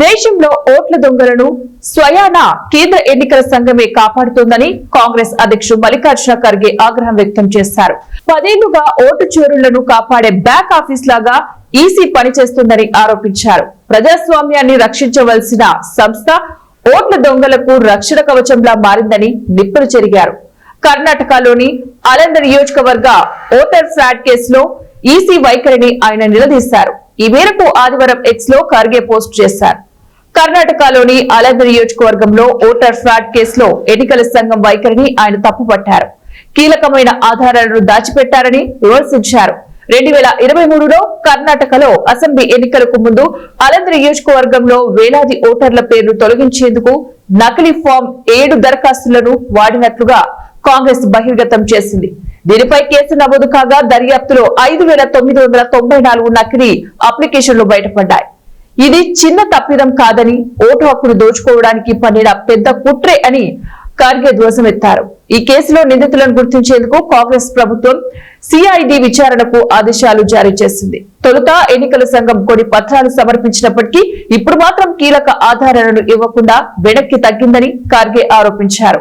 దేశంలో ఓట్ల దొంగలను స్వయాన కేంద్ర ఎన్నికల సంఘమే కాపాడుతోందని కాంగ్రెస్ అధ్యక్షుడు మల్లికార్జున ఖర్గే ఆగ్రహం వ్యక్తం చేశారు. 10 ఏళ్లుగా ఓటు చోరులను కాపాడే బ్యాక్ ఆఫీస్ లాగా ఈసీ పనిచేస్తుందని ఆరోపించారు. ప్రజాస్వామ్యాన్ని రక్షించవలసిన సంస్థ ఓట్ల దొంగలకు రక్షణ కవచంలా మారిందని నిప్పులు చెరిగారు. కర్ణాటకలోని అలంద నియోజకవర్గ ఓటర్ ఫ్రాడ్ కేసులో ఈసీ వైఖరిని ఆయన నిలదీశారు. ఈ మేరకు ఆదివారం ఎక్స్ లో ఖర్గే పోస్ట్ చేశారు. కర్ణాటకలోని అలంద నియోజకవర్గంలో ఓటర్ ఫ్రాడ్ కేసులో ఎన్నికల సంఘం వైఖరిని ఆయన తప్పుపట్టారు. కీలకమైన ఆధారాలను దాచిపెట్టారని విమర్శించారు. 2023లో కర్ణాటకలో అసెంబ్లీ ఎన్నికలకు ముందు అలంద నియోజకవర్గంలో వేలాది ఓటర్ల పేర్లు తొలగించేందుకు నకిలీ ఫామ్ 7 దరఖాస్తులను వాడినట్లుగా కాంగ్రెస్ బహిర్గతం చేసింది. దీనిపై కేసు నమోదు కాగా దర్యాప్తులో 5,994 నకిలీ అప్లికేషన్లు బయటపడ్డాయి. ఇది చిన్న తప్పిదం కాదని, ఓటు హక్కును దోచుకోవడానికి పన్నిన పెద్ద కుట్రే అని ఖర్గే ధ్వజమెత్తారు. ఈ కేసులో నిందితులను గుర్తించేందుకు కాంగ్రెస్ ప్రభుత్వం సిఐడి విచారణకు ఆదేశాలు జారీ చేసింది. తొలుత ఎన్నికల సంఘం కొన్ని పత్రాలు సమర్పించినప్పటికీ ఇప్పుడు మాత్రం కీలక ఆధారాలను ఇవ్వకుండా వెనక్కి తగ్గిందని ఖర్గే ఆరోపించారు.